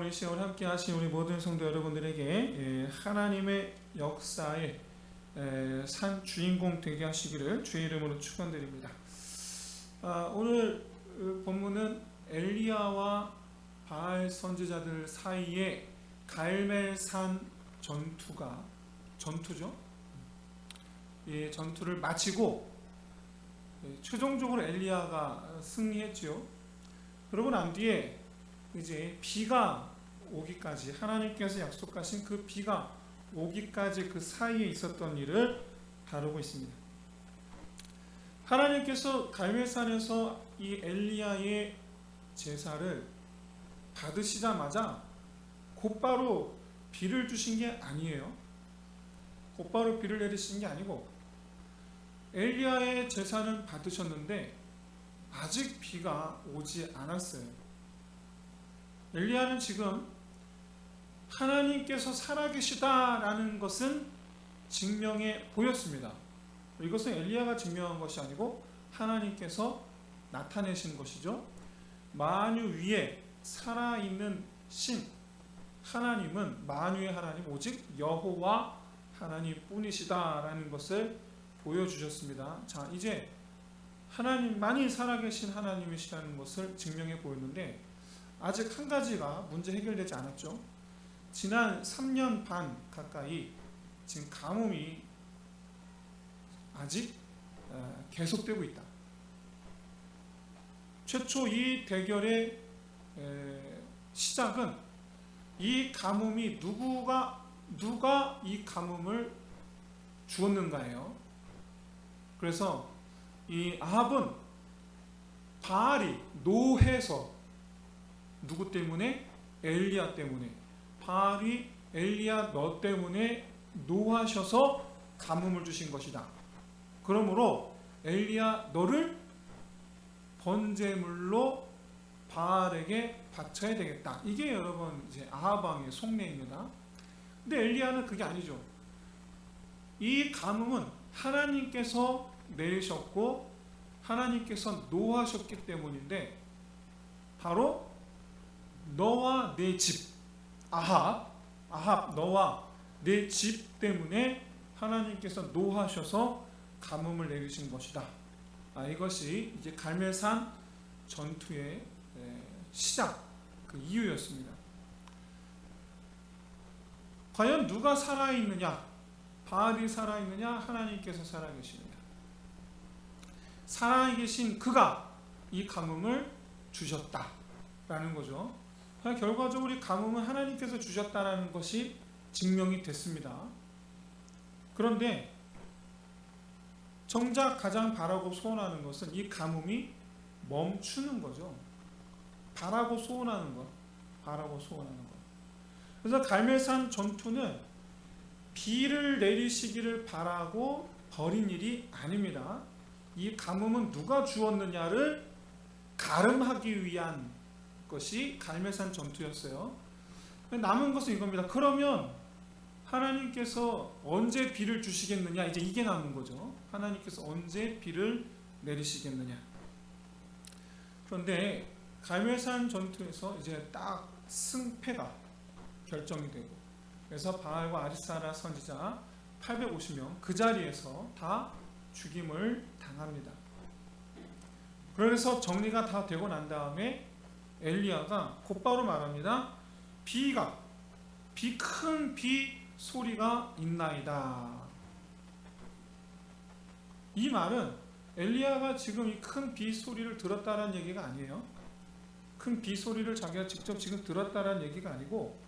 오늘 이 시간을 함께 하신 우리 모든 성도 여러분들에게 하나님의 역사의 산 주인공 되게 하시기를 주의 이름으로 축원드립니다. 오늘 본문은 엘리야와 바알 선지자들 사이에 갈멜산 전투죠. 이 전투를 마치고 최종적으로 엘리야가 승리했지요. 그러고 난 뒤에 이제 비가 오기까지, 하나님께서 약속하신 그 비가 오기까지 그 사이에 있었던 일을 다루고 있습니다. 하나님께서 갈멜산에서 이 엘리야의 제사를 받으시자마자 곧바로 비를 주신 게 아니에요. 곧바로 비를 내리신 게 아니고 엘리야의 제사는 받으셨는데 아직 비가 오지 않았어요. 엘리야는 지금 하나님께서 살아계시다라는 것은 증명해 보였습니다. 이것은 엘리야가 증명한 것이 아니고 하나님께서 나타내신 것이죠. 만유 위에 살아있는 신 하나님은, 만유의 하나님 오직 여호와 하나님뿐이시다라는 것을 보여주셨습니다. 자, 이제 하나님만이 살아계신 하나님이시라는 것을 증명해 보였는데 아직 한 가지가 문제 해결되지 않았죠. 지난 3년 반 가까이 지금 가뭄이 아직 계속되고 있다. 최초 이 대결의 시작은 이 가뭄이 누가 이 가뭄을 주었는가예요. 그래서 이 아합은 바알이 노해서, 누구 때문에? 엘리야 때문에. 바알이 엘리야 너 때문에 노하셔서 가뭄을 주신 것이다. 그러므로 엘리야 너를 번제물로 바알에게 바쳐야 되겠다. 이게 여러분 이제 아합 왕의 속내입니다. 근데 엘리야는 그게 아니죠. 이 가뭄은 하나님께서 내리셨고 하나님께서 노하셨기 때문인데 바로 너와 내 집, 아합 너와 내 집 때문에 하나님께서 노하셔서 가뭄을 내리신 것이다. 이것이 이제 갈멜산 전투의 시작, 그 이유였습니다. 과연 누가 살아있느냐? 바알이 살아있느냐? 하나님께서 살아계십니다. 살아계신 그가 이 가뭄을 주셨다라는 거죠. 결과적으로 이 가뭄은 하나님께서 주셨다라는 것이 증명이 됐습니다. 그런데 정작 가장 바라고 소원하는 것은 이 가뭄이 멈추는 거죠. 바라고 소원하는 것. 그래서 갈멜산 전투는 비를 내리시기를 바라고 벌인 일이 아닙니다. 이 가뭄은 누가 주었느냐를 가름하기 위한 것이 갈멜산 전투였어요. 남은 것은 이겁니다. 그러면 하나님께서 언제 비를 주시겠느냐? 이제 이게 남은 거죠. 하나님께서 언제 비를 내리시겠느냐? 그런데 갈멜산 전투에서 이제 딱 승패가 결정이 되고, 그래서 바알과 아리사라 선지자 850명 그 자리에서 다 죽임을 당합니다. 그래서 정리가 다 되고 난 다음에 엘리야가 곧바로 말합니다. 큰 비 소리가 있나이다. 이 말은 엘리야가 지금 이 큰 비 소리를 들었다라는 얘기가 아니에요. 큰 비 소리를 자기가 직접 지금 들었다라는 얘기가 아니고,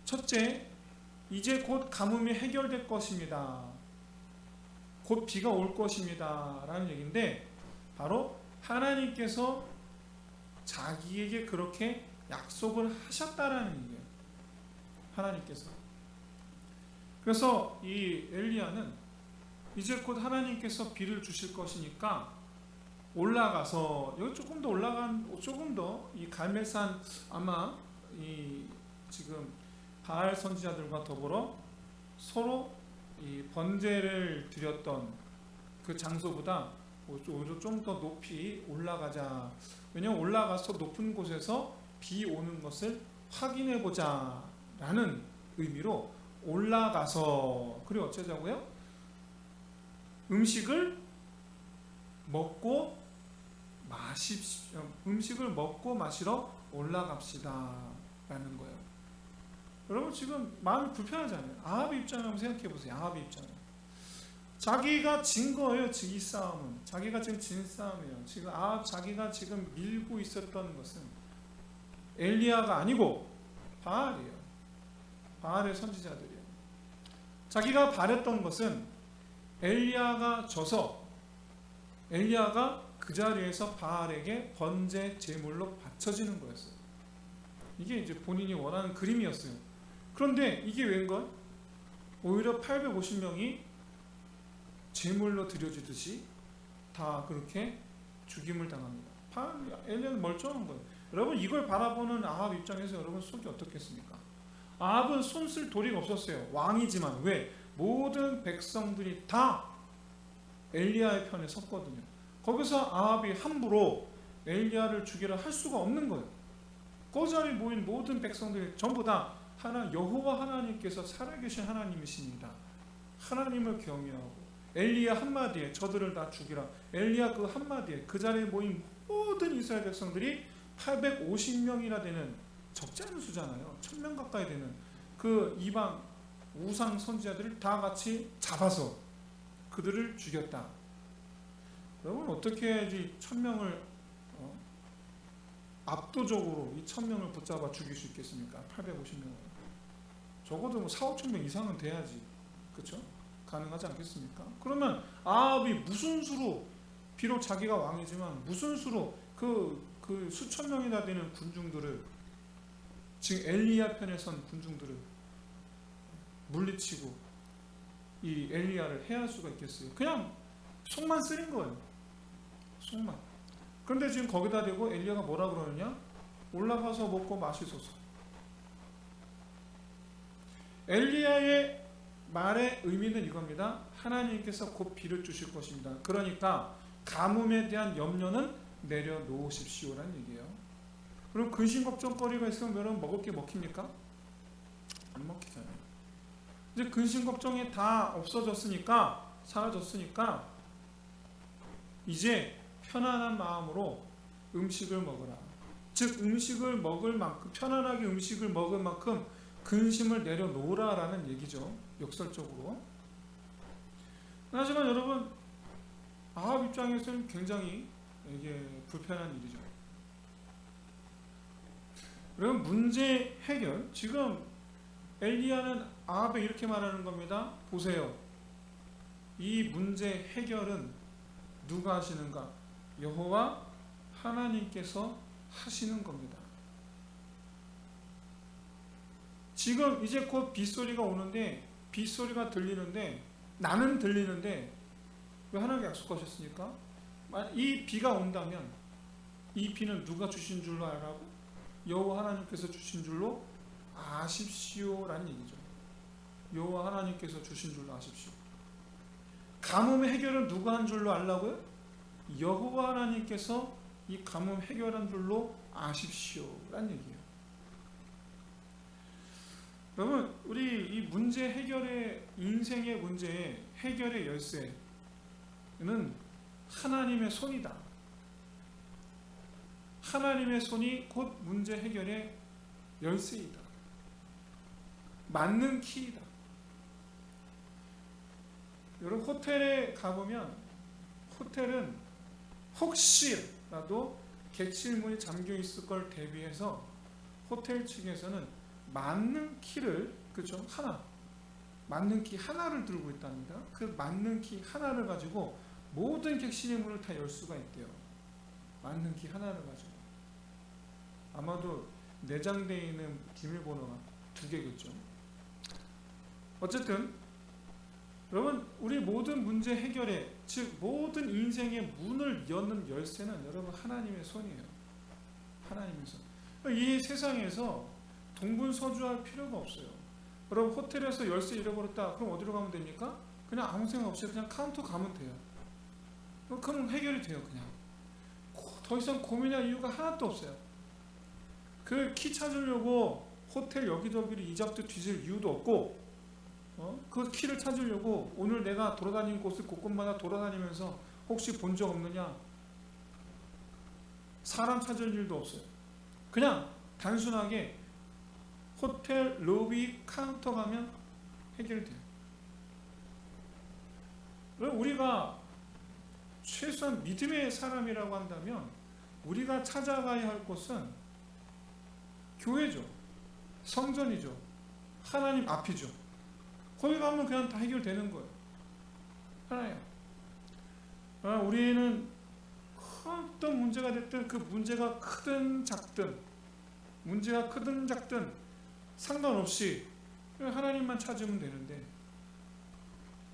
첫째, 이제 곧 가뭄이 해결될 것입니다. 곧 비가 올 것입니다 라는 얘기인데, 바로 하나님께서 자기에게 그렇게 약속을 하셨다라는 얘기예요. 하나님께서. 그래서 이 엘리야는 이제 곧 하나님께서 비를 주실 것이니까 올라가서, 여기 조금 더 이 갈멜산, 아마 이 지금 바알 선지자들과 더불어 서로 이 번제를 드렸던 그 장소보다 오히려 좀 더 높이 올라가자. 왜냐하면 올라가서 높은 곳에서 비 오는 것을 확인해 보자 라는 의미로 올라가서, 그리고 어쩌자고요? 음식을 먹고 마십시오. 음식을 먹고 마시러 올라갑시다 라는 거예요. 여러분 지금 마음이 불편하잖아요. 아합의 입장을 한번 생각해 보세요. 아합의 입장을. 자기가 진 거예요. 이 싸움은 자기가 지금 진 싸움이에요. 지금 아합 자기가 지금 밀고 있었던 것은 엘리야가 아니고 바알이에요. 바알의 선지자들이에요. 자기가 바랬던 것은 엘리야가 져서 엘리야가 그 자리에서 바알에게 번제 제물로 바쳐지는 거였어요. 이게 이제 본인이 원하는 그림이었어요. 그런데 이게 웬걸? 오히려 850명이 제물로 드려지듯이 다 그렇게 죽임을 당합니다. 엘리야는 멀쩡한 거예요. 여러분 이걸 바라보는 아합 입장에서 여러분 속이 어떻겠습니까? 아합은 손쓸 도리가 없었어요. 왕이지만. 왜? 모든 백성들이 다 엘리야의 편에 섰거든요. 거기서 아합이 함부로 엘리야를 죽이라 할 수가 없는 거예요. 그 자리에 모인 모든 백성들이 전부 다 여호와 하나님께서 살아계신 하나님이십니다. 하나님을 경외하고 엘리야 한마디에 저들을 다 죽이라. 엘리야 그 한마디에 그 자리에 모인 모든 이스라엘 백성들이 850명이나 되는, 적지 않은 수잖아요. 1000명 가까이 되는 그 이방 우상 선지자들을 다 같이 잡아서 그들을 죽였다. 여러분 어떻게 이 1000명을 압도적으로 이 1000명을 붙잡아 죽일 수 있겠습니까? 850명을. 적어도 뭐 4, 5천 명 이상은 돼야지. 그렇죠? 가능하지 않겠습니까? 그러면 아합이 무슨 수로, 비록 자기가 왕이지만 무슨 수로 그 수천 명이나 되는 군중들을, 지금 엘리야 편에 선 군중들을 물리치고 이 엘리야를 해할 수가 있겠어요? 그냥 속만 쓰린 거예요. 속만. 그런데 지금 거기다 대고 엘리야가 뭐라 그러느냐? 올라가서 먹고 마시소서. 엘리야의 말의 의미는 이겁니다. 하나님께서 곧 비를 주실 것입니다. 그러니까 가뭄에 대한 염려는 내려놓으십시오라는 얘기예요. 그럼 근심 걱정거리가 있으면 여러분 먹을 게 먹힙니까? 안 먹히잖아요. 이제 근심 걱정이 다 없어졌으니까, 사라졌으니까 이제 편안한 마음으로 음식을 먹으라. 즉 음식을 먹을 만큼, 편안하게 음식을 먹을 만큼 근심을 내려놓으라 라는 얘기죠. 역설적으로. 하지만 여러분 아합 입장에서는 굉장히 이게 불편한 일이죠. 그럼 문제 해결. 지금 엘리야는 아합에 이렇게 말하는 겁니다. 보세요. 이 문제 해결은 누가 하시는가? 여호와 하나님께서 하시는 겁니다. 지금 이제 곧 빗소리가 오는데, 빗소리가 들리는데, 나는 들리는데 왜 하나님께 약속하셨습니까? 이 비가 온다면 이 비는 누가 주신 줄로 알라고? 여호와 하나님께서 주신 줄로 아십시오 라는 얘기죠. 여호와 하나님께서 주신 줄로 아십시오. 가뭄의 해결은 누가 한 줄로 알라고요? 여호와 하나님께서 이 가뭄 해결한 줄로 아십시오 라는 얘기예요. 그러면 우리 이 문제 해결의, 인생의 문제의 해결의 열쇠는 하나님의 손이다. 하나님의 손이 곧 문제 해결의 열쇠이다. 맞는 키이다. 여러분 호텔에 가보면, 호텔은 혹시라도 객실문이 잠겨 있을 걸 대비해서 호텔 측에서는 맞는 키를, 그렇죠? 맞는 키 하나를 들고 있답니다. 그 맞는 키 하나를 가지고 모든 객실의 문을 다 열 수가 있대요. 맞는 키 하나를 가지고. 아마도 내장되어 있는 비밀번호가 2개겠죠. 어쨌든 여러분 우리 모든 문제 해결에, 즉 모든 인생의 문을 여는 열쇠는 여러분 하나님의 손이에요. 하나님의 손. 이 세상에서 동분서주할 필요가 없어요. 여러분 호텔에서 열쇠 잃어버렸다. 그럼 어디로 가면 됩니까? 그냥 아무 생각 없이 그냥 카운터 가면 돼요. 그럼 해결이 돼요. 그냥 더 이상 고민할 이유가 하나도 없어요. 그 키 찾으려고 호텔 여기저기를 이잡듯 뒤질 이유도 없고, 그 키를 찾으려고 오늘 내가 돌아다닌 곳을 곳곳마다 돌아다니면서 혹시 본 적 없느냐, 사람 찾을 일도 없어요. 그냥 단순하게 호텔 로비 카운터 가면 해결돼요. 우리가 최소한 믿음의 사람이라고 한다면 우리가 찾아가야 할 곳은 교회죠, 성전이죠, 하나님 앞이죠. 거기 가면 그냥 다 해결되는 거예요. 하나요. 우리는 어떤 문제가 됐든 그 문제가 크든 작든, 문제가 크든 작든 상관없이 하나님만 찾으면 되는데,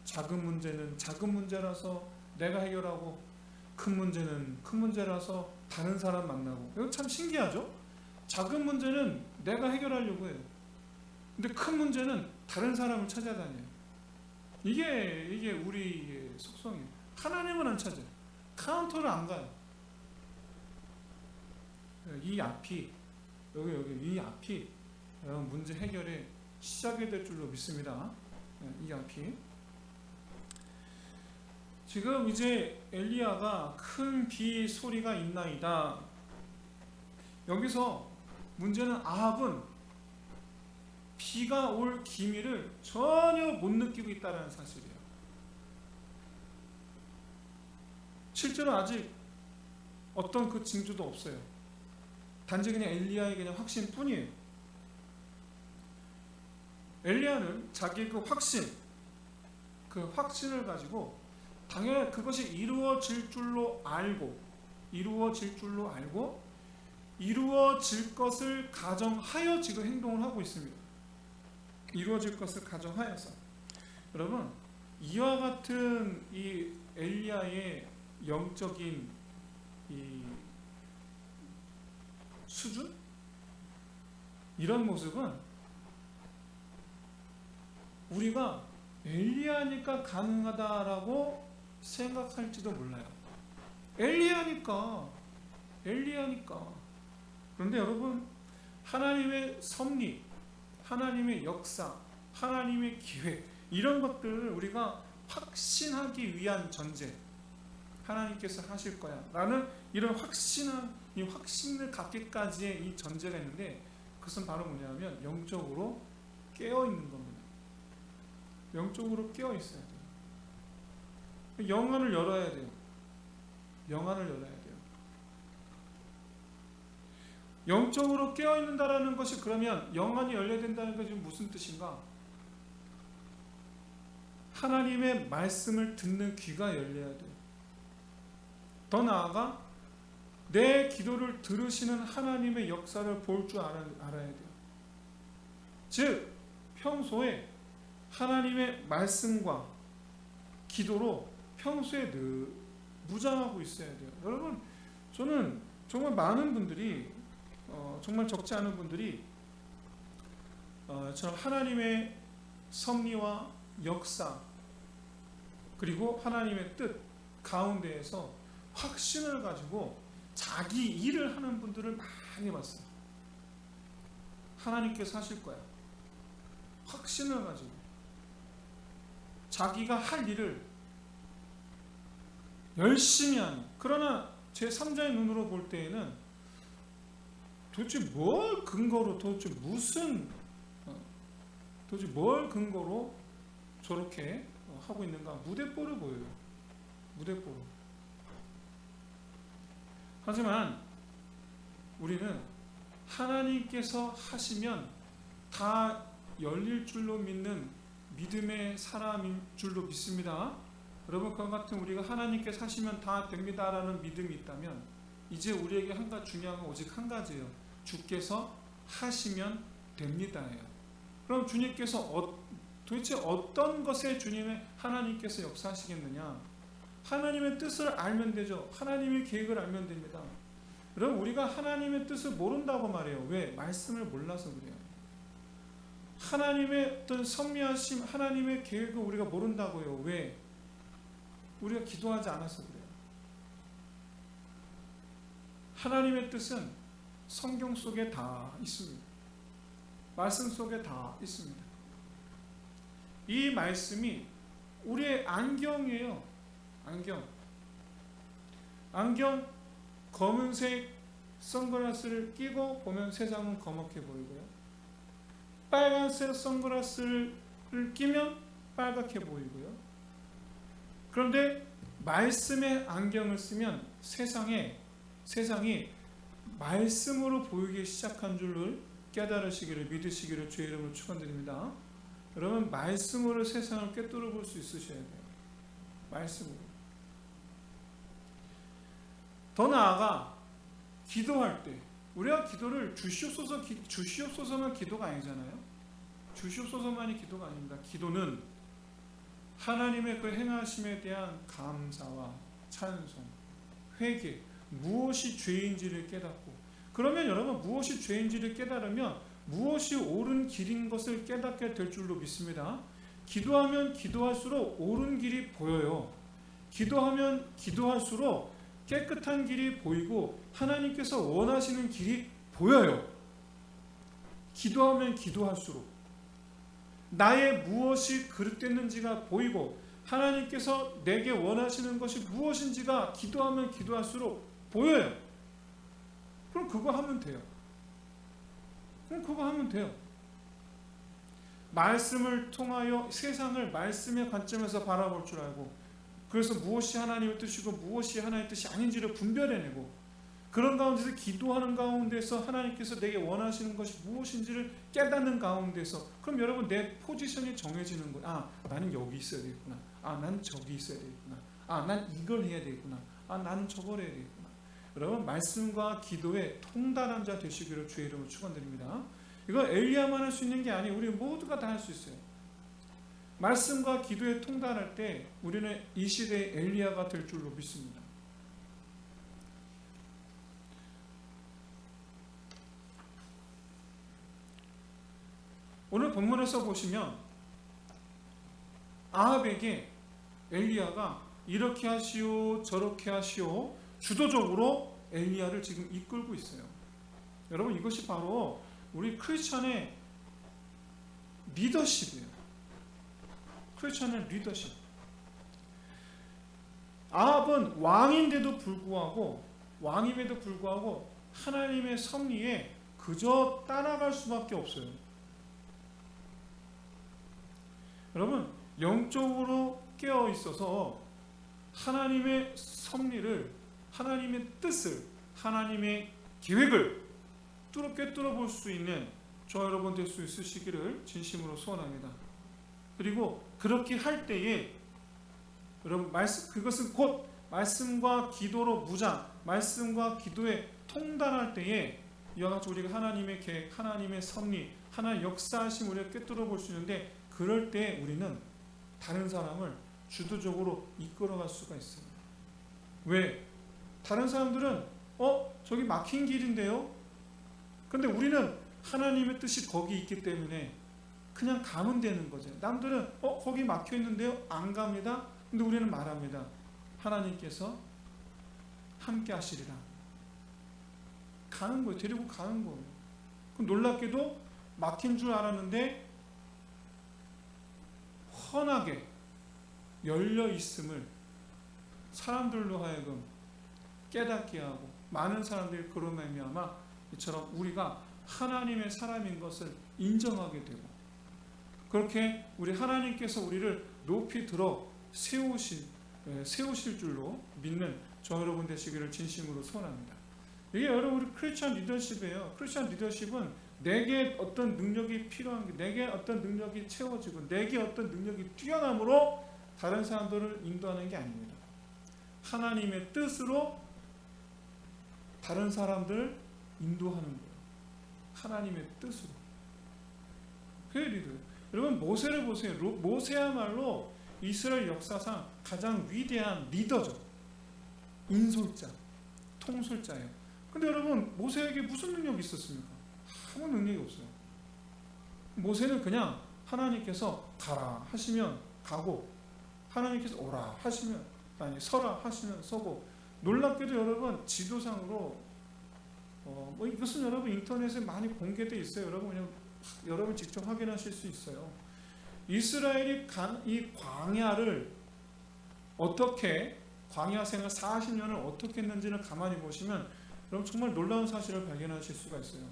작은 문제는 작은 문제라서 내가 해결하고, 큰 문제는 큰 문제라서 다른 사람 만나고. 이거 참 신기하죠? 작은 문제는 내가 해결하려고 해요. 근데 큰 문제는 다른 사람을 찾아다녀요. 이게 우리의 속성이에요. 하나님은 안 찾아요. 카운터를 안 가요. 이 앞이, 여기 이 앞이 여러분 문제 해결의 시작이 될 줄로 믿습니다. 이 앞이. 지금 이제 엘리야가 큰 비 소리가 있나이다. 여기서 문제는 아합은 비가 올 기미를 전혀 못 느끼고 있다는 사실이에요. 실제로 아직 어떤 그 징조도 없어요. 단지 그냥 엘리야의 그냥 확신뿐이에요. 엘리야는 자기의 그 확신을 가지고 당연히 그것이 이루어질 줄로 알고, 이루어질 것을 가정하여 지금 행동을 하고 있습니다. 이루어질 것을 가정하여서. 여러분, 이와 같은 이 엘리야의 영적인 이 수준? 이런 모습은 우리가 엘리야니까 가능하다라고 생각할지도 몰라요. 엘리야니까. 그런데 여러분, 하나님의 섭리, 하나님의 역사, 하나님의 기획, 이런 것들을 우리가 확신하기 위한 전제, 하나님께서 하실 거야 라는 이런 이 확신을 갖기까지의 이 전제가 있는데, 그것은 바로 뭐냐면 영적으로 깨어있는 겁니다. 영적으로 깨어있어야 돼요. 영안을 열어야 돼요. 영적으로 깨어있는다라는 것이, 그러면 영안이 열려야 된다는 것이 무슨 뜻인가? 하나님의 말씀을 듣는 귀가 열려야 돼요. 더 나아가 내 기도를 들으시는 하나님의 역사를 볼 줄 알아야 돼요. 즉 평소에 하나님의 말씀과 기도로 평소에 늘 무장하고 있어야 돼요. 여러분, 저는 정말 많은 분들이, 정말 적지 않은 분들이 저는 하나님의 섭리와 역사, 그리고 하나님의 뜻 가운데에서 확신을 가지고 자기 일을 하는 분들을 많이 봤어요. 하나님께서 하실 거야. 확신을 가지고 자기가 할 일을 열심히 하는. 그러나 제 3자의 눈으로 볼 때에는 도대체 뭘 근거로, 도대체 뭘 근거로 저렇게 하고 있는가? 무대뽀로 보여요. 무대뽀로. 하지만 우리는 하나님께서 하시면 다 열릴 줄로 믿는 믿음의 사람인 줄로 믿습니다. 여러분, 그와 같은 우리가 하나님께서 하시면 다 됩니다라는 믿음이 있다면, 이제 우리에게 중요한 건 오직 한 가지예요. 주께서 하시면 됩니다예요. 그럼 주님께서 도대체 어떤 것에 하나님께서 역사하시겠느냐? 하나님의 뜻을 알면 되죠. 하나님의 계획을 알면 됩니다. 여러분, 우리가 하나님의 뜻을 모른다고 말해요. 왜? 말씀을 몰라서 그래요. 하나님의 어떤 섭리하심, 하나님의 계획을 우리가 모른다고요. 왜? 우리가 기도하지 않아서 그래요. 하나님의 뜻은 성경 속에 다 있습니다. 말씀 속에 다 있습니다. 이 말씀이 우리의 안경이에요. 안경 검은색 선글라스를 끼고 보면 세상은 검게 보이고요. 빨간색 선글라스를 끼면 빨갛게 보이고요. 그런데 말씀의 안경을 쓰면 세상이 말씀으로 보이기 시작한 줄을 깨달으시기를, 믿으시기를 주의 이름으로 축원드립니다. 여러분, 말씀으로 세상을 꿰뚫어 볼 수 있으셔야 돼요. 말씀으로. 더 나아가 기도할 때, 우리가 기도를 주시옵소서만 기도가 아니잖아요. 주시옵소서만이 기도가 아닙니다. 기도는 하나님의 그 행하심에 대한 감사와 찬송, 회개, 무엇이 죄인지를 깨닫고, 그러면 여러분, 무엇이 죄인지를 깨달으면 무엇이 옳은 길인 것을 깨닫게 될 줄로 믿습니다. 기도하면 기도할수록 옳은 길이 보여요. 기도하면 기도할수록 깨끗한 길이 보이고 하나님께서 원하시는 길이 보여요. 기도하면 기도할수록 나의 무엇이 그릇됐는지가 보이고 하나님께서 내게 원하시는 것이 무엇인지가 기도하면 기도할수록 보여요. 그럼 그거 하면 돼요. 말씀을 통하여 세상을 말씀의 관점에서 바라볼 줄 알고, 그래서 무엇이 하나님의 뜻이고 무엇이 하나님의 뜻이 아닌지를 분별해내고, 그런 가운데서 기도하는 가운데서 하나님께서 내게 원하시는 것이 무엇인지를 깨닫는 가운데서, 그럼 여러분 내 포지션이 정해지는 거예요. 나는 여기 있어야 되겠구나. 난 저기 있어야 되겠구나. 난 이걸 해야 되겠구나. 나는 저걸 해야 되겠구나. 여러분, 말씀과 기도에 통달한 자 되시기를 주의 이름으로 축원드립니다. 이거 엘리야만 할 수 있는 게 아니에요. 우리 모두가 다 할 수 있어요. 말씀과 기도에 통달할 때 우리는 이 시대의 엘리야가 될 줄로 믿습니다. 오늘 본문에서 보시면 아합에게 엘리야가 이렇게 하시오 저렇게 하시오 주도적으로 엘리야를 지금 이끌고 있어요. 여러분, 이것이 바로 우리 크리스천의 리더십이에요. 크리스천의 리더십. 아합은 왕임에도 불구하고 하나님의 섭리에 그저 따라갈 수밖에 없어요. 여러분, 영적으로 깨어 있어서 하나님의 섭리를, 하나님의 뜻을, 하나님의 계획을 꿰뚫어 볼 수 있는 저 여러분 될 수 있으시기를 진심으로 소원합니다. 그리고 그렇게 할 때에 여러분, 그것은 곧 말씀과 기도로 무장, 말씀과 기도에 통달할 때에 이와 같이 우리가 하나님의 계획, 하나님의 섭리, 하나님의 역사하심 우리가 꿰뚫어 볼 수 있는데, 그럴 때 우리는 다른 사람을 주도적으로 이끌어갈 수가 있습니다. 왜? 다른 사람들은 저기 막힌 길인데요? 근데 우리는 하나님의 뜻이 거기 있기 때문에 그냥 가면 되는 거죠. 남들은 거기 막혀 있는데요? 안 갑니다. 근데 우리는 말합니다. 하나님께서 함께 하시리라. 가는 거예요. 데리고 가는 거예요. 그럼 놀랍게도 막힌 줄 알았는데 훤하게 열려 있음을 사람들로 하여금 깨닫게 하고, 많은 사람들이 그로 말미암아 이처럼 우리가 하나님의 사람인 것을 인정하게 되고, 그렇게 우리 하나님께서 우리를 높이 들어 세우실 줄로 믿는 저 여러분 되시기를 진심으로 소원합니다. 이게 여러분 우리 크리스천 리더십이에요. 크리스천 리더십은 내게 어떤 능력이 필요한 게, 내게 어떤 능력이 채워지고 내게 어떤 능력이 뛰어남으로 다른 사람들을 인도하는 게 아닙니다. 하나님의 뜻으로 다른 사람들을 인도하는 거예요. 하나님의 뜻으로. 그게 리더예요. 여러분, 모세를 보세요. 모세야말로 이스라엘 역사상 가장 위대한 리더죠. 인솔자, 통솔자예요. 근데 여러분, 모세에게 무슨 능력이 있었습니까? 아무 능력이 없어요. 모세는 그냥 하나님께서 가라 하시면 가고, 하나님께서 오라 하시면, 서라 하시면 서고, 놀랍게도 여러분, 지도상으로 뭐 이것은 여러분 인터넷에 많이 공개되어 있어요. 여러분 그냥 여러분 직접 확인하실 수 있어요. 이스라엘이 이 광야를 어떻게 광야 생활 40년을 어떻게 했는지를 가만히 보시면 여러분 정말 놀라운 사실을 발견하실 수가 있어요.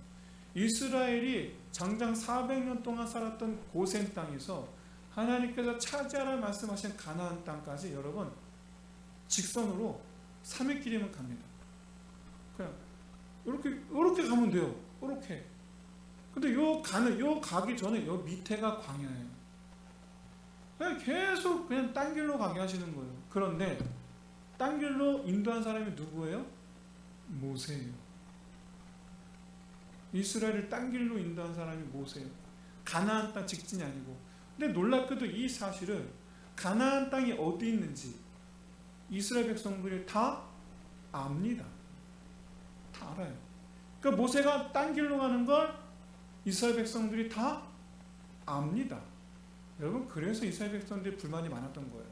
이스라엘이 장장 400년 동안 살았던 고센 땅에서 하나님께서 차지하라 말씀하신 가나안 땅까지 여러분 직선으로 3일 길이면 갑니다. 그냥 이렇게 가면 돼요. 이렇게. 근데 요 가기 전에 요 밑에가 광야예요. 그냥 계속 그냥 딴 길로 가게 하시는 거예요. 그런데 딴 길로 인도한 사람이 누구예요? 모세예요. 이스라엘을 딴 길로 인도한 사람이 모세예요. 가나안 땅 직진이 아니고. 근데 놀랍게도 이 사실을 가나안 땅이 어디 있는지 이스라엘 백성들이 다 압니다. 다 알아요. 그러니까 모세가 딴 길로 가는 걸 이스라엘 백성들이 다 압니다. 여러분 그래서 이스라엘 백성들이 불만이 많았던 거예요.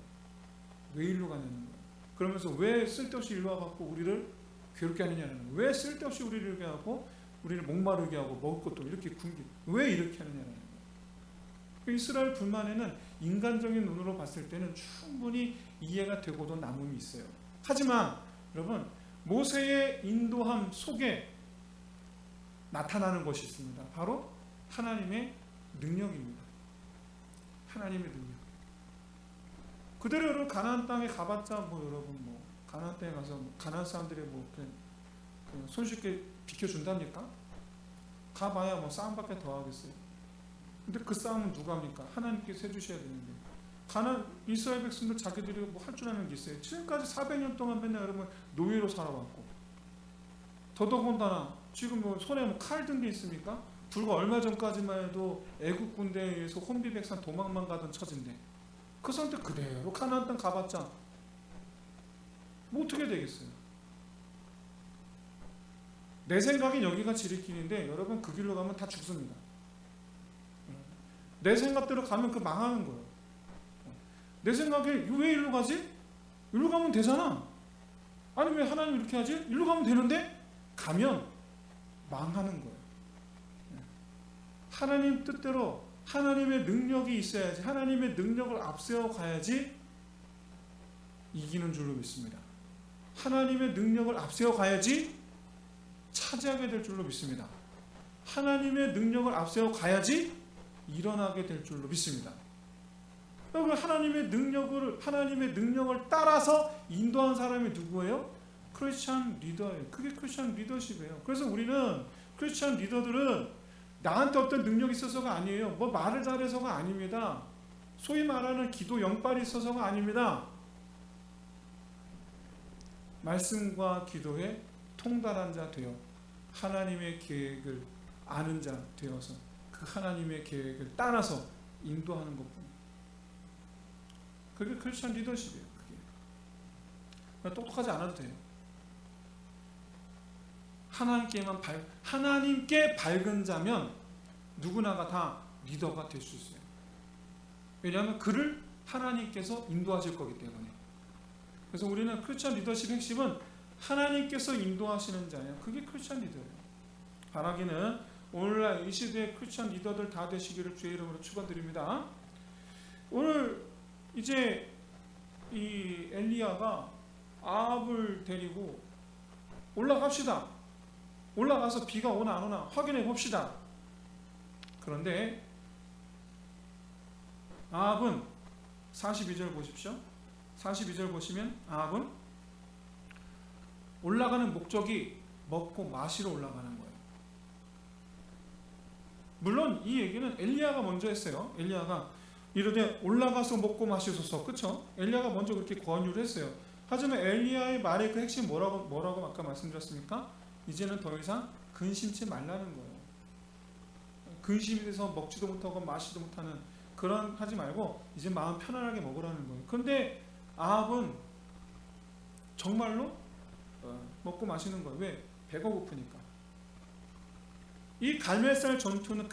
왜 일로 가냐는 거예요. 그러면서 왜 쓸데없이 일로 와갖고 우리를 괴롭게 하느냐는 거예요. 왜 쓸데없이 우리를 이렇게 하고 우리를 목마르게 하고 먹을 것도 이렇게 굶기 왜 이렇게 하느냐는 거예요. 이스라엘 불만에는 인간적인 눈으로 봤을 때는 충분히 이해가 되고도 남음이 있어요. 하지만 여러분 모세의 인도함 속에 나타나는 것이 있습니다. 바로 하나님의 능력입니다. 하나님의 능력. 그대로 여러분 가나안 땅에 가봤자 뭐 여러분 뭐 가나안 땅에 가서 가나안 사람들이 뭐 그냥 손쉽게 비켜준답니까? 가봐야 뭐 싸움밖에 더 하겠어요. 근데 그 싸움은 누가 합니까? 하나님께서 해주셔야 되는데 이스라엘 백성들 자기들이 뭐 할 줄 아는 게 있어요. 지금까지 400년 동안 맨날 여러분 노예로 살아왔고 더더군다나 지금 뭐 손에 뭐 칼 든 게 있습니까? 불과 얼마 전까지만 해도 애국 군대에 의해서 혼비백산 도망만 가던 처진데 그 상태 그대로 가나안 땅 가봤자 뭐 어떻게 되겠어요? 내 생각엔 여기가 지름길인데 여러분 그 길로 가면 다 죽습니다. 내 생각대로 가면 그 망하는 거예요. 내 생각에 왜 일로 가지? 일로 가면 되잖아. 아니 왜 하나님 이렇게 하지? 일로 가면 되는데 가면 망하는 거예요. 하나님 뜻대로 하나님의 능력이 있어야지 하나님의 능력을 앞세워 가야지 이기는 줄로 믿습니다. 하나님의 능력을 앞세워 가야지 차지하게 될 줄로 믿습니다. 하나님의 능력을 앞세워 가야지 일어나게 될 줄로 믿습니다. 여러분 하나님의 능력을 따라서 인도한 사람이 누구예요? 크리스찬 리더예요. 그게 크리스찬 리더십이에요. 그래서 우리는 크리스찬 리더들은 나한테 어떤 능력이 있어서가 아니에요. 뭐 말을 잘해서가 아닙니다. 소위 말하는 기도 영빨이 있어서가 아닙니다. 말씀과 기도에 통달한 자 되어 하나님의 계획을 아는 자 되어서 그 하나님의 계획을 따라서 인도하는 것뿐. 그게 크리스천 리더십이에요. 그게 똑똑하지 않아도 돼요. 하나님께 밝은 자면 누구나가 다 리더가 될 수 있어요. 왜냐하면 그를 하나님께서 인도하실 거기 때문에. 그래서 우리는 크리스천 리더십 핵심은 하나님께서 인도하시는 자예요. 그게 크리스천 리더예요. 바라기는 오늘날 이 시대의 크리스천 리더들 다 되시기를 주의 이름으로 축원드립니다. 오늘 이제 이 엘리야가 아합을 데리고 올라갑시다. 올라가서 비가 오나 안 오나 확인해 봅시다. 그런데 아합은 42절 보십시오. 42절 보시면 아합은 올라가는 목적이 먹고 마시러 올라가는 거예요. 물론 이 얘기는 엘리야가 먼저 했어요. 엘리야가 이르되 올라가서 먹고 마시소서. 그렇죠? 엘리야가 먼저 그렇게 권유를 했어요. 하지만 엘리야의 말의 그 핵심 뭐라고 아까 말씀드렸습니까? 이제는 더 이상 근심치 말라는 거예요. 근심이 돼서 먹지도 못하고 마시지도 못하는 그런 하지 말고 이제 마음 편안하게 먹으라는 거예요. 그런데 아합은 정말로 먹고 마시는 거예요. 왜? 배가 고프니까. 이 갈멜산 전투는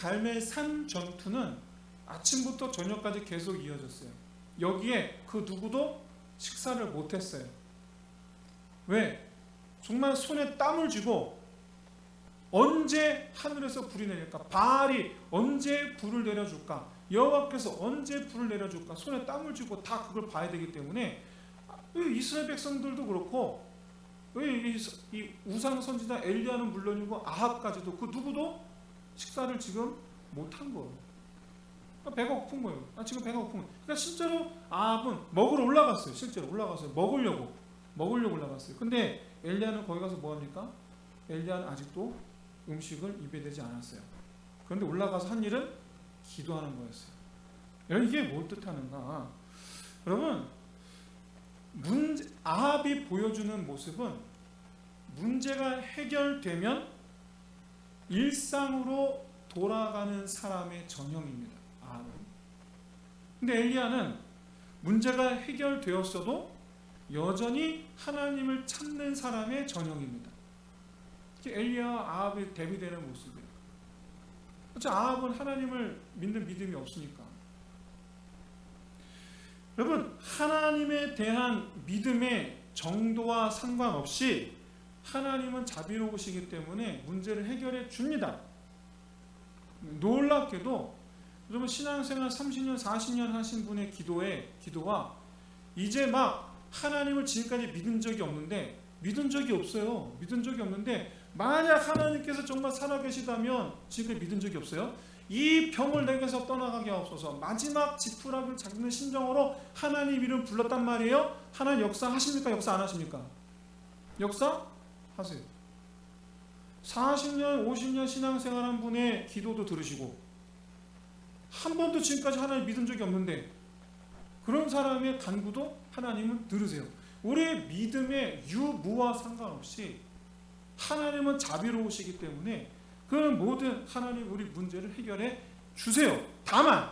아침부터 저녁까지 계속 이어졌어요. 여기에 그 누구도 식사를 못했어요. 왜? 정말 손에 땀을 쥐고 언제 하늘에서 불이 내릴까? 바알이 언제 불을 내려줄까? 여호와께서 언제 불을 내려줄까? 손에 땀을 쥐고 다 그걸 봐야 되기 때문에 이스라엘 백성들도 그렇고 이 우상 선지자 엘리야는 물론이고 아합까지도 그 누구도 식사를 지금 못한 거예요. 배가 고픈 거예요. 지금 배가 고픈 거예요. 그러니까 실제로 아합은 먹으러 올라갔어요. 실제로 올라갔어요. 먹으려고 올라갔어요. 근데 엘리야는 거기 가서 뭐 합니까? 엘리야는 아직도 음식을 입에 대지 않았어요. 그런데 올라가서 한 일은 기도하는 거였어요. 여러분, 이게 뭘 뜻하는가? 여러분, 아합이 보여주는 모습은 문제가 해결되면 일상으로 돌아가는 사람의 전형입니다. 아합은. 근데 엘리야는 문제가 해결되었어도 여전히 하나님을 찾는 사람의 전형입니다. 엘리야와 아합이 대비되는 모습이에요. 아합은 하나님을 믿는 믿음이 없으니까. 여러분, 하나님에 대한 믿음의 정도와 상관없이 하나님은 자비로우시기 때문에 문제를 해결해 줍니다. 놀랍게도 여러분, 신앙생활 30년 40년 하신 분의 기도와 이제 막 하나님을 지금까지 믿은 적이 없는데 만약 하나님께서 정말 살아계시다면 지금까지 믿은 적이 없어요. 이 병을 내게서 떠나가게 하옵소서. 마지막 지푸라기를 잡는 심정으로 하나님 이름 불렀단 말이에요. 하나님 역사하십니까? 역사 안 하십니까? 역사하세요. 40년 50년 신앙생활한 분의 기도도 들으시고 한 번도 지금까지 하나님 믿은 적이 없는데 그런 사람의 간구도 하나님은 들으세요. 우리의 믿음의 유무와 상관없이 하나님은 자비로우시기 때문에 그 모든 하나님 우리 문제를 해결해 주세요. 다만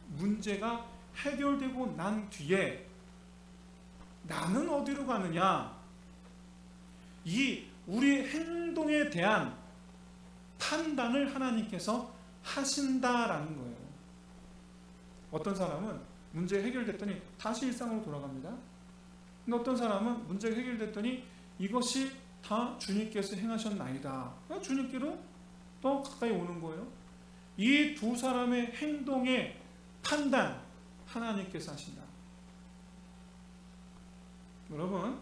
문제가 해결되고 난 뒤에 나는 어디로 가느냐, 이 우리 행동에 대한 판단을 하나님께서 하신다라는 거예요. 어떤 사람은 문제 해결됐더니 다시 일상으로 돌아갑니다. 근데 어떤 사람은 문제가 해결됐더니 이것이 다 주님께서 행하셨나이다. 주님께로 더 가까이 오는 거예요. 이 두 사람의 행동의 판단 하나님께서 하신다. 여러분,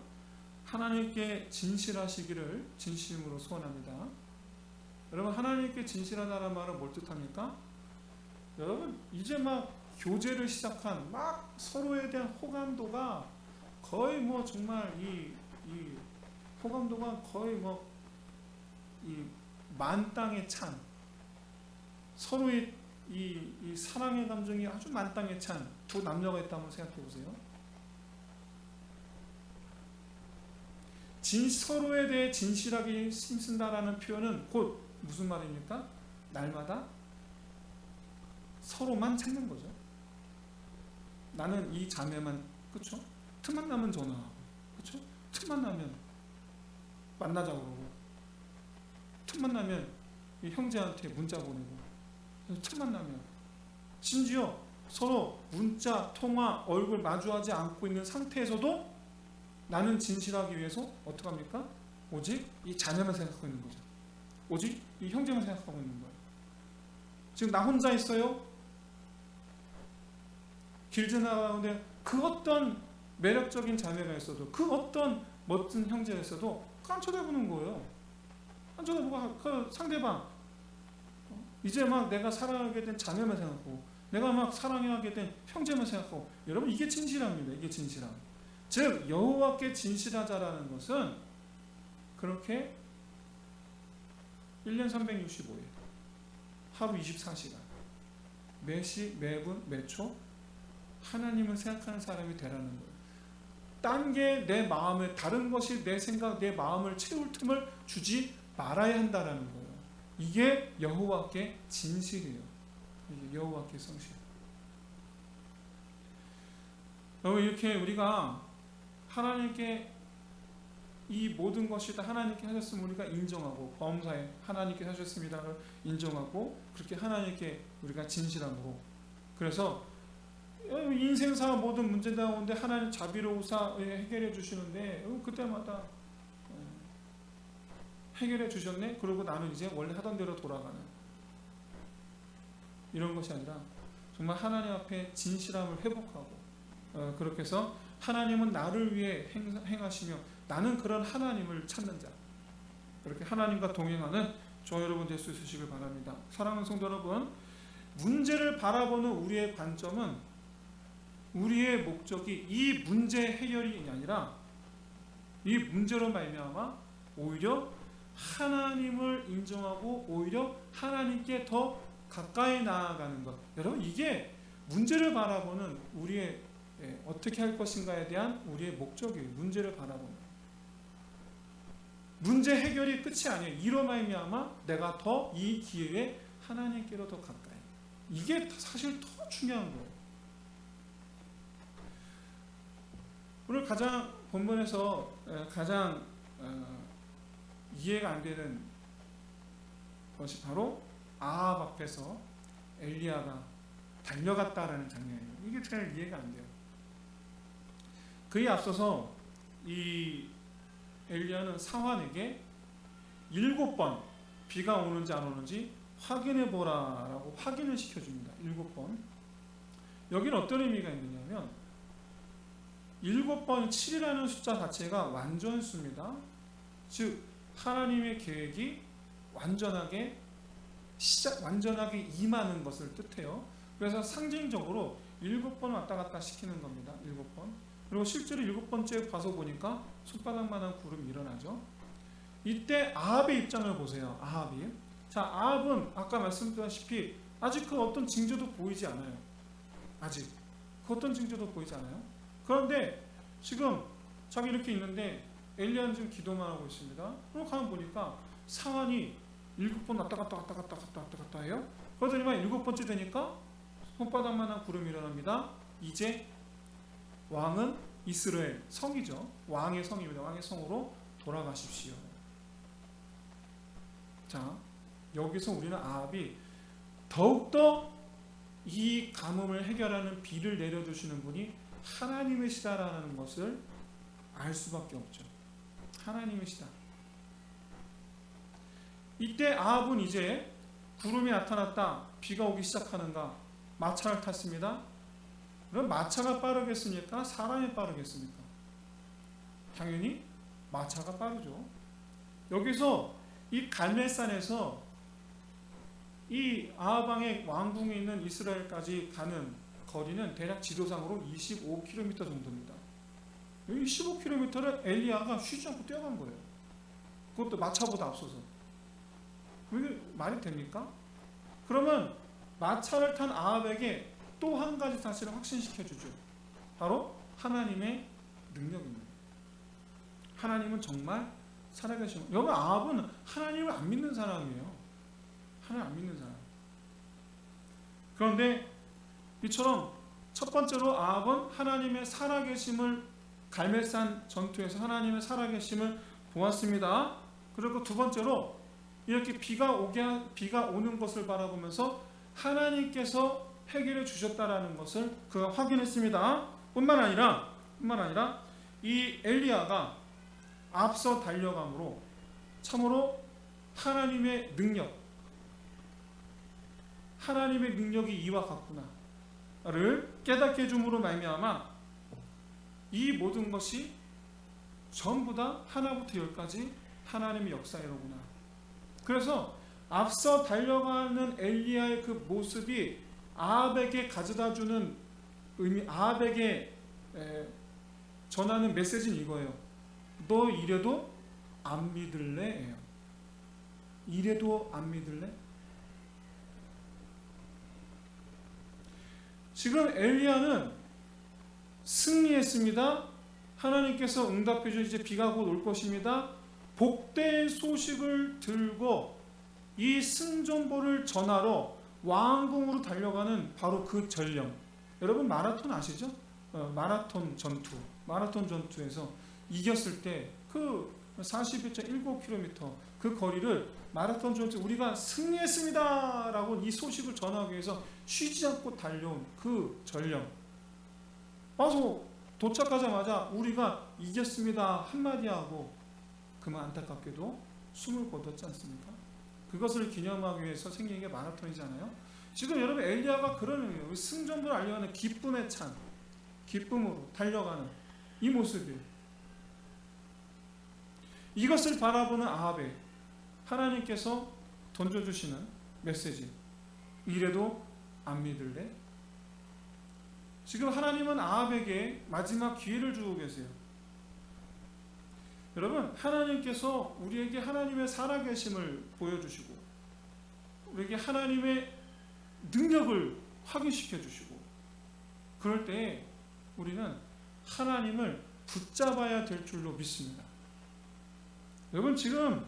하나님께 진실하시기를 진심으로 소원합니다. 여러분, 하나님께 진실하다는 말은 뭘 뜻합니까? 여러분, 이제 막 교제를 시작한 막 서로에 대한 호감도가 거의 뭐 정말 이 호감도가 거의 뭐 이 만땅에 찬, 서로의 이 사랑의 감정이 아주 만땅에 찬 두 남녀가 있다고 생각해 보세요. 서로에 대해 진실하게 힘쓴다라는 표현은 곧 무슨 말입니까? 날마다 서로만 찾는 거죠. 나는 이 자매만, 그렇죠? 틈만 나면 전화하고, 그렇죠? 틈만 나면 만나자고 그러고, 틈만 나면 이 형제한테 문자 보내고, 틈만 나면 심지어 서로 문자, 통화, 얼굴 마주하지 않고 있는 상태에서도 나는 진실하기 위해서 어떻게 합니까? 오직 이 자녀만 생각하고 있는 거죠. 오직 이 형제만 생각하고 있는 거예요. 지금 나 혼자 있어요. 길 지나가는데 그 어떤 매력적인 자매가 있어도, 그 어떤 멋진 형제가 있어도 안 쳐다보는 거예요. 안 쳐다보고 그 상대방 이제 막 내가 사랑하게 된 자매만 생각하고, 내가 막 사랑하게 된 형제만 생각하고. 여러분, 이게 진실함입니다. 이게 진실함. 즉 여호와께 진실하자라는 것은 그렇게 1년 365일 하루 24시간 매시 매분 매초 하나님을 생각하는 사람이 되라는 거예요. 딴 게 내 마음에, 다른 것이 내 생각, 내 마음을 채울 틈을 주지 말아야 한다라는 거예요. 이게 여호와께 진실이에요. 이게 여호와께 성실. 이렇게 우리가 하나님께 이 모든 것이 다 하나님께 하셨음을 우리가 인정하고, 범사에 하나님께 하셨습니다를 인정하고, 그렇게 하나님께 우리가 진실함으로, 그래서 인생사 모든 문제 가운데 하나님 자비로우사 해결해 주시는데 그때마다 해결해 주셨네. 그리고 나는 이제 원래 하던 대로 돌아가는 이런 것이 아니라 정말 하나님 앞에 진실함을 회복하고 그렇게 해서 하나님은 나를 위해 행하시며 나는 그런 하나님을 찾는 자, 그렇게 하나님과 동행하는 저 여러분 될 수 있으시길 바랍니다. 사랑하는 성도 여러분, 문제를 바라보는 우리의 관점은 우리의 목적이 이 문제 해결이 아니라 이 문제로 말미암아 오히려 하나님을 인정하고 오히려 하나님께 더 가까이 나아가는 것. 여러분, 이게 문제를 바라보는 우리의 어떻게 할 것인가에 대한 우리의 목적이에요. 문제를 바라보는 문제 해결이 끝이 아니에요. 이로 말미암아 내가 더 이 기회에 하나님께로 더 가까이. 이게 사실 더 중요한 거예요. 오늘 가장 본문에서 가장 이해가 안 되는 것이 바로 아합 앞에서 엘리야가 달려갔다라는 장면이에요. 이게 잘 이해가 안 돼요. 그에 앞서서 이 엘리야는 사환에게 7번 비가 오는지 안 오는지 확인해 보라라고 확인을 시켜줍니다. 7번. 여기는 어떤 의미가 있느냐면 7번 7이라는 숫자 자체가 완전수입니다. 즉 하나님의 계획이 완전하게 임하는 것을 뜻해요. 그래서 상징적으로 7번 왔다 갔다 시키는 겁니다. 7번. 그리고 실제로 7번째 봐서 보니까 손바닥만한 구름이 일어나죠. 이때 아합의 입장을 보세요. 아합이. 자, 아합은 아까 말씀드렸다시피 아직 그 어떤 징조도 보이지 않아요. 아직 그 어떤 징조도 보이지 않아요. 그런데 지금 자기 이렇게 있는데 엘리야는 지금 기도만 하고 있습니다. 그럼 가만 보니까 사환이 7번 왔다 갔다 해요. 그러더니만 7번째 되니까 손바닥만한 구름이 일어납니다. 이제 왕은 이스라엘 성이죠. 왕의 성입니다. 왕의 성으로 돌아가십시오. 자, 여기서 우리는 아합이 더욱더 이 가뭄을 해결하는 비를 내려주시는 분이 하나님이시다라는 것을 알 수밖에 없죠. 하나님이시다. 이때 아합은 이제 구름이 나타났다, 비가 오기 시작하는가, 마차를 탔습니다. 그럼 마차가 빠르겠습니까? 사람이 빠르겠습니까? 당연히 마차가 빠르죠. 여기서 이 갈멜산에서 이 아합 왕의 왕궁에 있는 이스라엘까지 가는 거리는 대략 지도상으로 25km 정도입니다. 여기 15km를 엘리야가 쉬지 않고 뛰어간 거예요. 그것도 마차보다 앞서서. 이게 말이 됩니까? 그러면 마차를 탄 아합에게 또 한 가지 사실을 확신시켜주죠. 바로 하나님의 능력입니다. 하나님은 정말 살아계시는, 여기 아합은 하나님을 안 믿는 사람이에요. 하나님 안 믿는 사람. 그런데 이처럼 첫 번째로 아합은 하나님의 살아계심을, 갈멜산 전투에서 하나님의 살아계심을 보았습니다. 그리고 두 번째로 이렇게 비가 오는 것을 바라보면서 하나님께서 해결해 주셨다라는 것을 그가 확인했습니다. 뿐만 아니라 이 엘리야가 앞서 달려감으로 참으로 하나님의 능력이 이와 같구나를 깨닫게 해줌으로 말미암아 이 모든 것이 전부 다 하나부터 열까지 하나님의 역사이로구나. 그래서 앞서 달려가는 엘리야의 그 모습이 아합에게 가져다주는 의미, 아합에게 전하는 메시지는 이거예요. 너 이래도 안 믿을래? 이래도 안 믿을래? 지금 엘리야는 승리했습니다. 하나님께서 응답해 주셔서 이제 비가 곧 올 것입니다. 복된 소식을 들고 이 승전보를 전하러 왕궁으로 달려가는 바로 그 전령. 여러분 마라톤 아시죠? 마라톤 전투에서 이겼을 때 그 41.19km 그 거리를 마라톤 전투 우리가 승리했습니다 라고 이 소식을 전하기 위해서 쉬지 않고 달려온 그 전령. 와서 도착하자마자 우리가 이겼습니다 한마디 하고 그만 안타깝게도 숨을 거뒀지 않습니까? 그것을 기념하기 위해서 생긴 게 마라톤이잖아요. 지금 여러분 엘리야가 그런 의미예요. 승전을 알려하는 기쁨에 찬, 기쁨으로 달려가는 이 모습이에요. 이것을 바라보는 아합에 하나님께서 던져주시는 메시지, 이래도 안 믿을래? 지금 하나님은 아합에게 마지막 기회를 주고 계세요. 여러분, 하나님께서 우리에게 하나님의 살아계심을 보여주시고 우리에게 하나님의 능력을 확인시켜 주시고 그럴 때 우리는 하나님을 붙잡아야 될 줄로 믿습니다. 여러분, 지금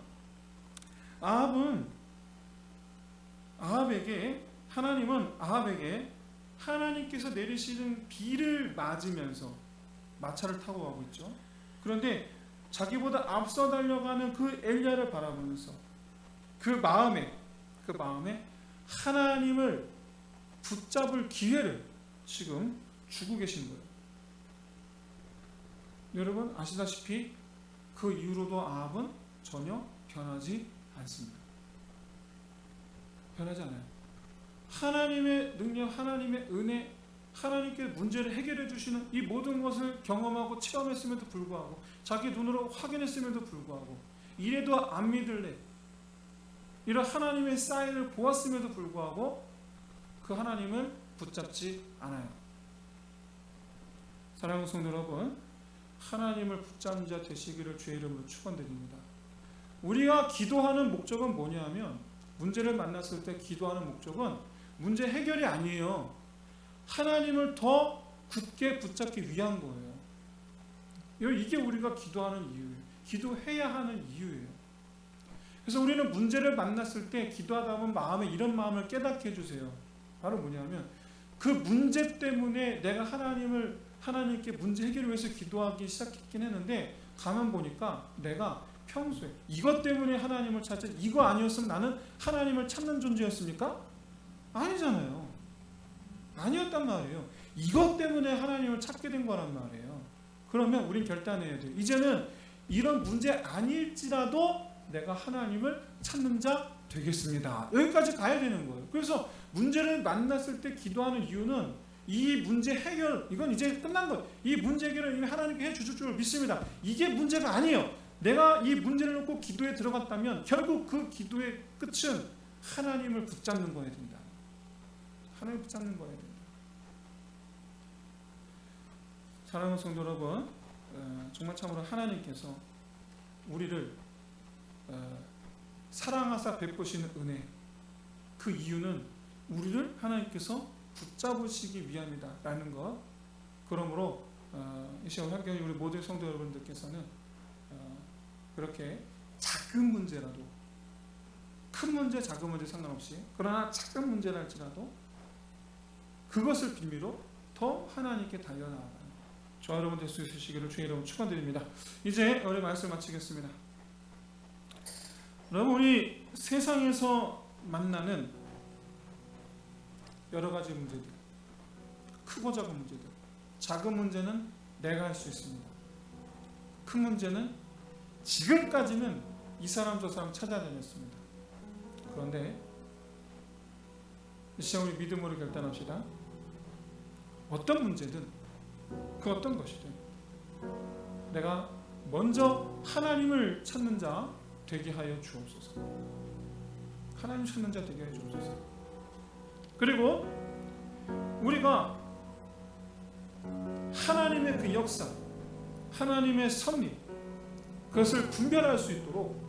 하나님은 아합에게 하나님께서 내리시는 비를 맞으면서 마차를 타고 가고 있죠. 그런데 자기보다 앞서 달려가는 그 엘리야를 바라보면서 그 마음에 하나님을 붙잡을 기회를 지금 주고 계신 거예요. 여러분 아시다시피 그 이후로도 아합은 전혀 변하지 않습니다. 변하지 않아요. 하나님의 능력, 하나님의 은혜, 하나님께 문제를 해결해 주시는 이 모든 것을 경험하고 체험했음에도 불구하고 자기 눈으로 확인했음에도 불구하고 이래도 안 믿을래, 이런 하나님의 사인을 보았음에도 불구하고 그 하나님을 붙잡지 않아요. 사랑하는 성도 여러분, 하나님을 붙잡는 자 되시기를 주의 이름으로 축원드립니다. 우리가 기도하는 목적은 뭐냐면, 문제를 만났을 때 기도하는 목적은 문제 해결이 아니에요. 하나님을 더 굳게 붙잡기 위한 거예요. 이게 우리가 기도하는 이유예요. 기도해야 하는 이유예요. 그래서 우리는 문제를 만났을 때 기도하다 보면 마음에 이런 마음을 깨닫게 해주세요. 바로 뭐냐면 그 문제 때문에 내가 하나님께 문제 해결을 위해서 기도하기 시작했긴 했는데 가만 보니까 내가 평소에 이것 때문에 하나님을 찾지, 이거 아니었으면 나는 하나님을 찾는 존재였습니까? 아니잖아요. 아니었단 말이에요. 이것 때문에 하나님을 찾게 된 거란 말이에요. 그러면 우린 결단해야 돼요. 이제는 이런 문제 아닐지라도 내가 하나님을 찾는 자 되겠습니다. 여기까지 가야 되는 거예요. 그래서 문제를 만났을 때 기도하는 이유는 이 문제 해결, 이건 이제 끝난 거예요. 이 문제 해결을 이미 하나님께 해주실 줄 믿습니다. 이게 문제가 아니에요. 내가 이 문제를 놓고 기도에 들어갔다면 결국 그 기도의 끝은 하나님을 붙잡는 거야 됩니다. 하나님을 붙잡는 거야 됩니다. 사랑하는 성도 여러분, 정말 참으로 하나님께서 우리를 사랑하사 베푸시는 은혜, 그 이유는 우리를 하나님께서 붙잡으시기 위함이다 라는 것. 그러므로 이 시간 함께 우리 모든 성도 여러분들께서는 그렇게 작은 문제라도, 큰 문제 작은 문제 상관없이, 그러나 작은 문제랄지라도 그것을 빌미로 더 하나님께 달려나가는 저와 여러분 될 수 있으시기를 주의 이름으로 축원드립니다. 이제 우리 말씀 마치겠습니다. 여러분, 우리 세상에서 만나는 여러 가지 문제들, 크고 작은 문제들, 작은 문제는 내가 할 수 있습니다. 큰 문제는 지금까지는 이 사람 저 사람 찾아다녔습니다. 그런데 이 시간 우리 믿음으로 결단합시다. 어떤 문제든 그 어떤 것이든 내가 먼저 하나님을 찾는 자 되게 하여 주옵소서. 하나님 찾는 자 되게 하여 주옵소서. 그리고 우리가 하나님의 그 역사, 하나님의 섭리, 그것을 분별할 수 있도록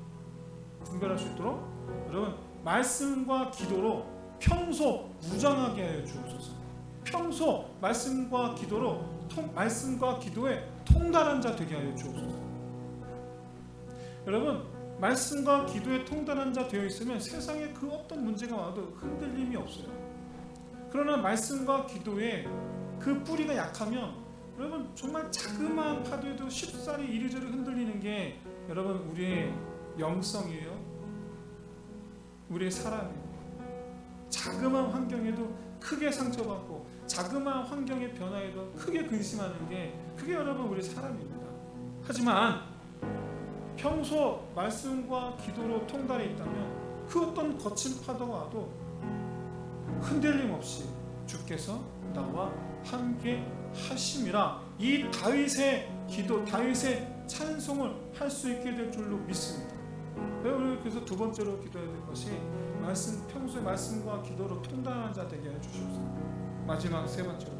여러분 말씀과 기도로 평소 무장하게 하여 주옵소서. 평소 말씀과 기도에 통달한 자 되게 하여 주옵소서. 여러분, 말씀과 기도에 통달한 자 되어 있으면 세상에 그 어떤 문제가 와도 흔들림이 없어요. 그러나 말씀과 기도에 그 뿌리가 약하면 여러분 정말 자그마한 파도에도 쉽사리 이리저리 흔들리는 게 여러분 우리의 영성이에요. 우리의 사람이에요. 자그마한 환경에도 크게 상처받고 자그마한 환경의 변화에도 크게 근심하는 게 그게 여러분 우리 사람입니다. 하지만 평소 말씀과 기도로 통달해 있다면 그 어떤 거친 파도가 와도 흔들림 없이 주께서 나와 함께 하심이라, 이 다윗의 기도, 다윗의 찬송을 할 수 있게 될 줄로 믿습니다. 그래서 두 번째로 기도해야 될 것이 평소에 말씀과 기도로 통달하는 자 되게 해주시옵소서. 마지막 세 번째로,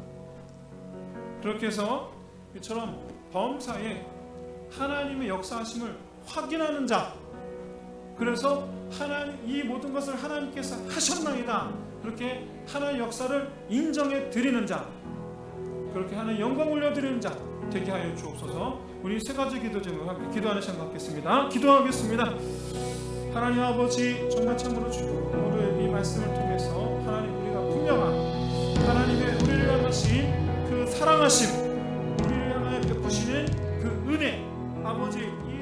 그렇게 해서 이처럼 범사에 하나님의 역사하심을 확인하는 자, 그래서 이 모든 것을 하나님께서 하셨나이다, 그렇게 하나님의 역사를 인정해 드리는 자, 그렇게 하나님 영광 올려드리는 자 되게 하여 주옵소서. 우리 세 가지 기도 제목을 함께 기도하는 시간 갖겠습니다. 기도하겠습니다. 하나님 아버지, 정말 참으로 주고 오늘 이 말씀을 통해서 하나님 우리가 분명한 하나님의 우리를 향하신 그 사랑하심, 우리를 향하여 베푸시는 그 은혜, 아버지 이